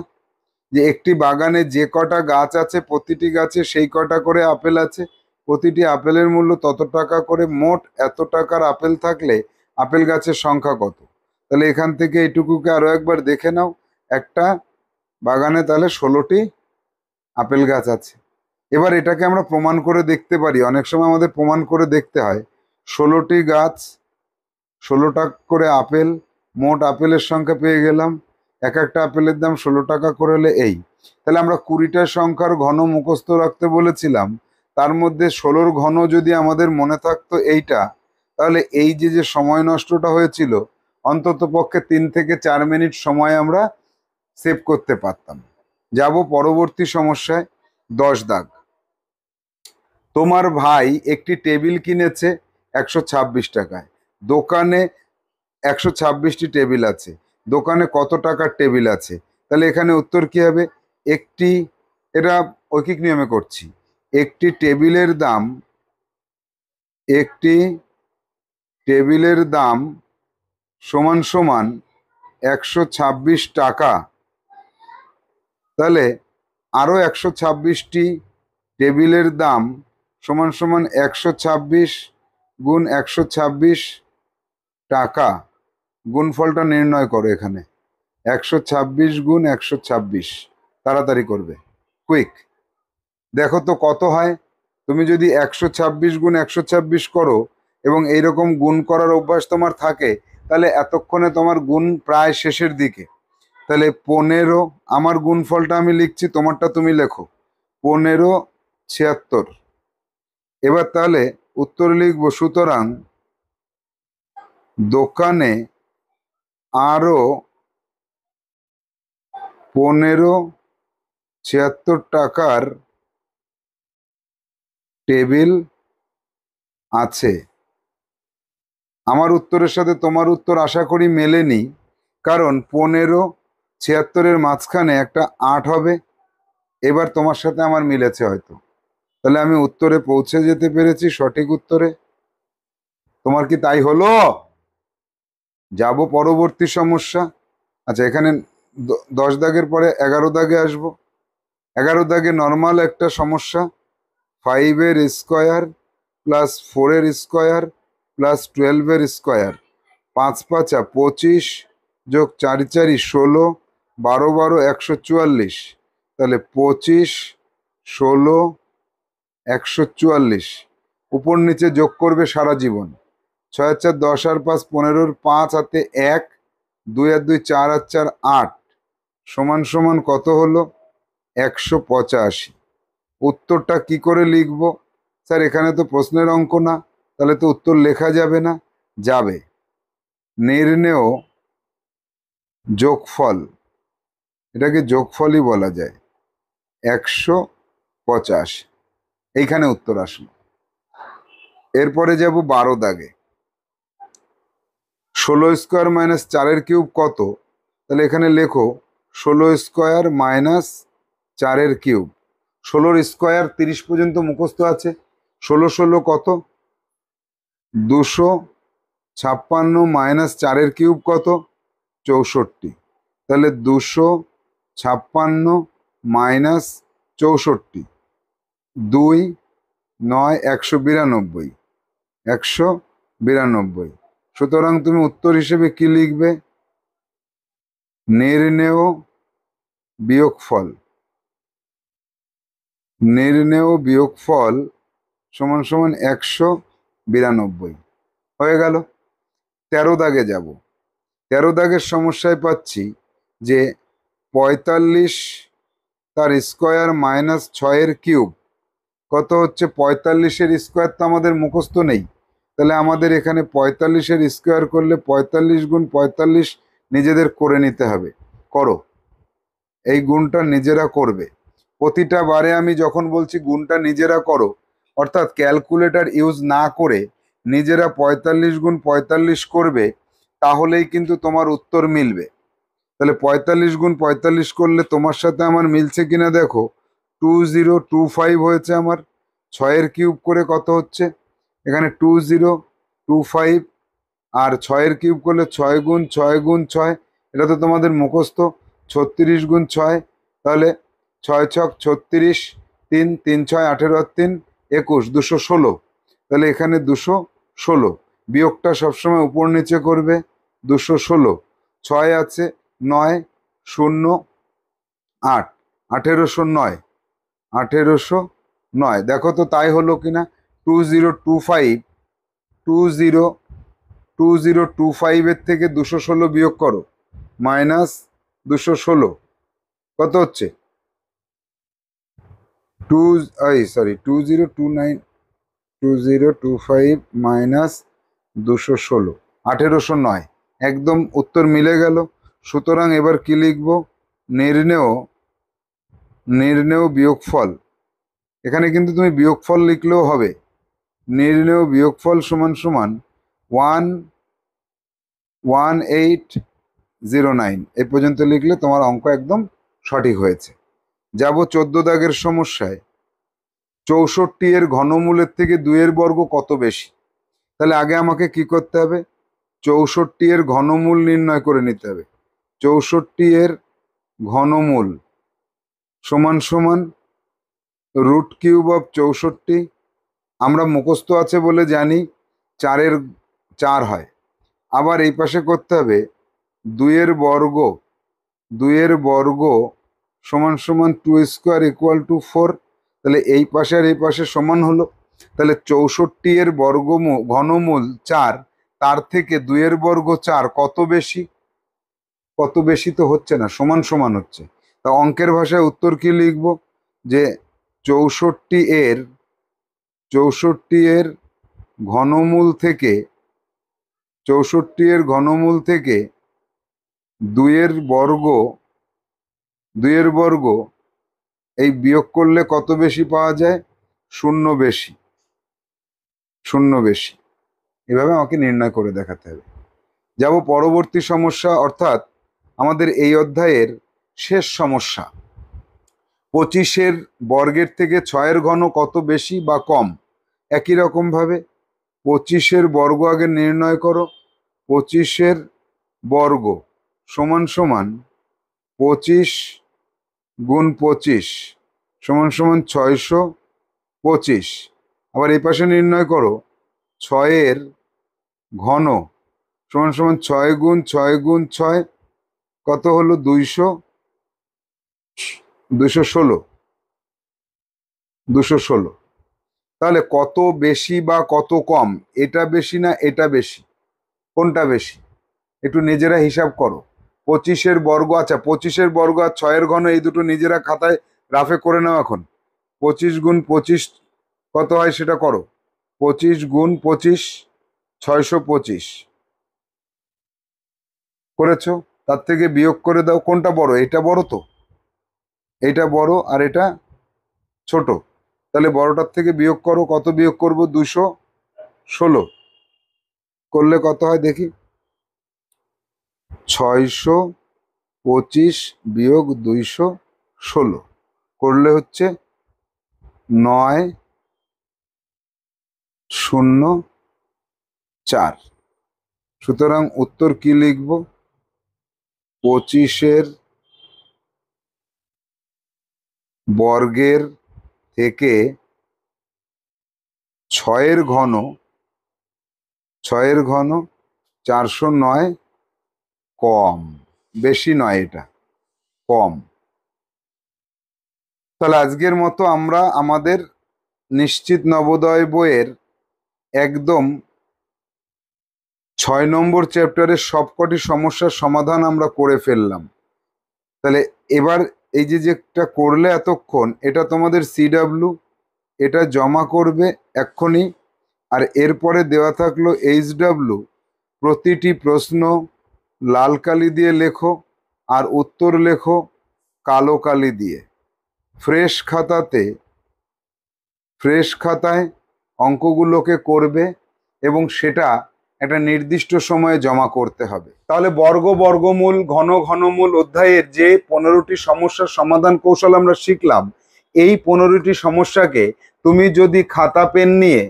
যে একটি বাগানে যে কটা গাছ আছে প্রতিটি গাছে সেই কটা করে আপেল আছে, প্রতিটি আপেলের মূল্য তত টাকা করে, মোট এত টাকার আপেল থাকলে আপেল গাছের সংখ্যা কত। তাহলে এখান থেকে এইটুকুকে আরো একবার দেখে নাও, একটা বাগানে তাহলে 16টি আপেল গাছ আছে। এবার এটাকে আমরা প্রমাণ করে দেখতে পারি, অনেক সময় আমাদের প্রমাণ করে দেখতে হয়। 16টি গাছ, 16টা করে আপেল, মোট আপেলের সংখ্যা পেয়ে গেলাম। এক একটা আপেলের দাম 16 টাকা করে হলে এই। তাহলে আমরা 20টা সংখ্যার ঘন মুখস্থ রাখতে বলেছিলাম, তার মধ্যে 16র ঘন যদি আমাদের মনে থাকতো এইটা, তাহলে এই যে সময় নষ্টটা হয়েছিল অন্তত পক্ষে 3 থেকে 4 মিনিট সময় আমরা সেভ করতে পারতাম। যাব পরবর্তী সমস্যায়। 10 দাগ। তোমার ভাই একটি টেবিল কিনেছে 126 টাকায়। দোকানে 126টি টেবিল আছে, দোকানে কত টাকার টেবিল আছে? তাহলে এখানে উত্তর কি হবে? একটি, এটা ঐকিক নিয়মে করছি, একটি টেবিলের দাম সমান সমান 126 টাকা। তাহলে আরো 126টি টেবিলের দাম সমান সমান 126 গুণ 126 টাকা। গুণফলটা নির্ণয় করো এখানে, 126 গুণ 126, তাড়াতাড়ি করবে, কুইক। দেখো তো কত হয়। তুমি যদি 126 গুণ 126 করো এবং এইরকম গুণ করার অভ্যাস তোমার থাকে, তাহলে এতক্ষণে তোমার গুণ প্রায় শেষের দিকে। তাহলে 15, আমার গুণফলটা আমি লিখছি, তোমারটা তুমি লেখো, 1576। এবার তাহলে উত্তর লিখবো, সুতরাং দোকানে আরো 1576 টাকার টেবিল আছে। আমার উত্তরের সাথে তোমার উত্তর আশা করি মেলেনি, কারণ 1576-এর মাঝখানে একটা 8 হবে। এবার তোমার সাথে আমার মিলেছে হয়তো, তাহলে আমি উত্তরে পৌঁছে যেতে পেরেছি, সঠিক উত্তরে। তোমার কি তাই হলো? যাব পরবর্তী সমস্যা। আচ্ছা, এখানে 10 দাগের পরে 11 দাগে আসবো। 11 দাগে নর্মাল একটা সমস্যা, 5-এর স্কোয়ার প্লাস 4-এর স্কোয়ার প্লাস 12-এর স্কোয়ার, 5 5 25 যোগ 4 4 16, 12 12 144। তাহলে 25 16 144 উপর নিচে যোগ করবে সারা জীবন। 6 4 10 আর 5 15, 5 হাতে 1, 2 আর 2 4 আর 4 8, সমান সমান কত হলো? 185। উত্তরটা কি করে লিখবো? স্যার এখানে তো প্রশ্নের অঙ্ক না, তাহলে তো উত্তর লেখা যাবে না। যাবে, নির্ণেয় যোগফল, এটাকে যোগফলই বলা যায়, 185, এইখানে উত্তর আসলো। এরপরে যাব 12 দাগে। 16 স্কোয়ার মাইনাস 4-এর কিউব কত? তাহলে এখানে লেখো 16 স্কোয়ার মাইনাস 4-এর কিউব। 16-র স্কোয়ার 30 পর্যন্ত মুখস্থ আছে। 16 16 কত? 256 মাইনাস 4-এর কিউব কত? 64। তাহলে 256 মাইনাস 64, 2 9 192, 192। সুতরাং তুমি উত্তর হিসেবে কি লিখবে? নির্ণেয় বিয়োগফল, নির্ণেয় বিয়োগফল সমান সমান 192। হয়ে গেল। 13 দাগে যাব। 13 দাগের সমস্যায় পাচ্ছি যে 45 তার স্কোয়ার মাইনাস 6-এর কিউব কত হচ্ছে? 45-এর স্কোয়ার তো আমাদের মুখস্থ নেই, তাহলে আমাদের এখানে 45-এর স্কোয়ার করলে 45 গুণ 45 নিজেদের করে নিতে হবে। করো। এই গুণটা নিজেরা করবে। প্রতিটা বারে আমি যখন বলছি গুণটা নিজেরা করো, অর্থাৎ ক্যালকুলেটর ইউজ না করে নিজেরা 45 গুণ 45 করবে, তাহলেই কিন্তু তোমার উত্তর মিলবে। তাহলে 45 গুণ 45 করলে তোমার সাথে আমার মিলছে কিনা দেখো। 2025 হয়েছে আমার। 6-এর কিউব করে কত হচ্ছে? এখানে 2025, আর 6-এর কিউব করলে 6 গুণ 6 গুণ 6, এটা তো তোমাদের মুখস্থ। 36 গুণ 6, তাহলে 6 ছক 36, 3 3 6 18 আর 3 21, 216। তাহলে এখানে 216, বিয়োগটা সবসময় উপর নিচে করবে। 216, 6 আছে 9 0 8, 1809, 1809। দেখো তো তাই হলো কিনা। 2025, 2025 থেকে 216 বিয়োগ করো, মাইনাস 216 কত হচ্ছে? 2025 মাইনাস 216, 1809। একদম উত্তর মিলে গেল। সুতরাং এবার কি লিখবো? নির্ণেয় বিয়োগফল। এখানে কিন্তু তুমি বিয়োগফল লিখলেও হবে। নির্ণেয় বিয়োগফল সমান সমান 11809। এই পর্যন্ত লিখলে তোমার অঙ্ক একদম সঠিক হয়েছে। যাব 14 দাগের সমস্যায়। 64 এর ঘনমূলের থেকে 2-এর বর্গ কত বেশি? তাহলে আগে আমাকে কি করতে হবে? 64 এর ঘনমূল নির্ণয় করে নিতে হবে। 64 এর ঘনমূল সমান সমান √3 আমরা মুখস্থ আছে বলে জানি 4-এর 4 হয়। আবার এই পাশে করতে হবে 2-এর বর্গ, 2-এর বর্গ সমান সমান 2² = 4। তাহলে এই পাশে আর এই পাশে সমান হলো। তাহলে 64 এর ঘনমূল 4, তার থেকে 2-এর বর্গ 4 কত বেশি? কত বেশি তো হচ্ছে না, সমান সমান হচ্ছে। তা অঙ্কের ভাষায় উত্তর কি লিখব? যে 64 এর ঘনমূল থেকে 2-এর বর্গ এই বিয়োগ করলে কত বেশি পাওয়া যায়? 0 বেশি, 0 বেশি। এভাবে আমাকে নির্ণয় করে দেখাতে হবে। যাব পরবর্তী সমস্যা, অর্থাৎ আমাদের এই অধ্যায়ের শেষ সমস্যা। 25-এর বর্গের থেকে 6-এর ঘন কত বেশি বা কম? একই রকম ভাবে 25-এর বর্গ আগে নির্ণয় করো। 25-এর বর্গ সমান সমান 25 গুণ 25 সমান সমান 625। আবার এই পাশে নির্ণয় করো 6-এর ঘন সমান সমান 6 গুণ 6 গুণ 6, কত হলো? 216। তাহলে কত বেশি বা কত কম? এটা বেশি না এটা বেশি? কোনটা বেশি? একটু নিজেরা হিসাব করো। 25-এর বর্গ, আচ্ছা 25-এর বর্গ আর 6-এর ঘন এই দুটো নিজেরা খাতায় রাফে করে নাও এখন। 25 গুণ 25 কত হয় সেটা করো। 25 গুণ 25 625 করেছো। তার থেকে বিয়োগ করে দাও। কোনটা বড়? এটা বড় তো, এটা বড় আর এটা ছোট। তাহলে বড়টার থেকে বিয়োগ করো। কত বিয়োগ করব? 216 করলে কত হয় দেখি। 625 বিয়োগ 216 করলে হচ্ছে 904। সুতরাং উত্তর কি লিখব? 25-এর বর্গের থেকে 6-এর ঘন 409 কম, বেশি নয়, এটা কম। তাহলে আজকের মতো আমরা আমাদের নিশ্চিত নবোদয় বইয়ের একদম 6 নম্বর চ্যাপ্টারের সবকটি সমস্যার সমাধান আমরা করে ফেললাম। তাহলে এবার এই যে যেটা করলে এতক্ষণ, এটা তোমাদের CW, এটা জমা করবে এক্ষুনি। আর এরপরে দেওয়া থাকলো HW। প্রতিটি প্রশ্ন লাল কালি দিয়ে লেখো আর উত্তর লেখো কালো কালি দিয়ে ফ্রেশ খাতায় অঙ্কগুলোকে করবে এবং সেটা একটা নির্দিষ্ট সময়ে জমা করতে হবে। তাহলে বর্গমূল ঘনমূল অধ্যায়ের যে 15টি সমস্যার সমাধান কৌশল আমরা শিখলাম, এই 15টি সমস্যাকে তুমি যদি খাতা পেন নিয়ে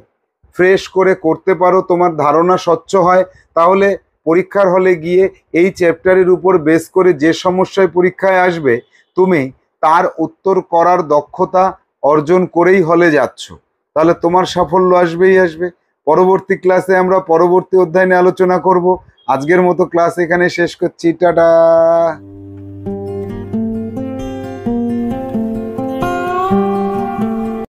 ফ্রেশ করে করতে পারো, তোমার ধারণা স্বচ্ছ হয়, তাহলে পরীক্ষার হলে গিয়ে এই চ্যাপ্টারের উপর বেস করে যে সমস্যায় পরীক্ষায় আসবে, তুমি তার উত্তর করার দক্ষতা অর্জন করেই হলে যাচ্ছ, তাহলে তোমার সাফল্য আসবেই আসবে। পরবর্তী ক্লাসে আমরা পরবর্তী অধ্যায় নিয়ে আলোচনা করব। আজকের মতো ক্লাস এখানে শেষ করছি, টাটা।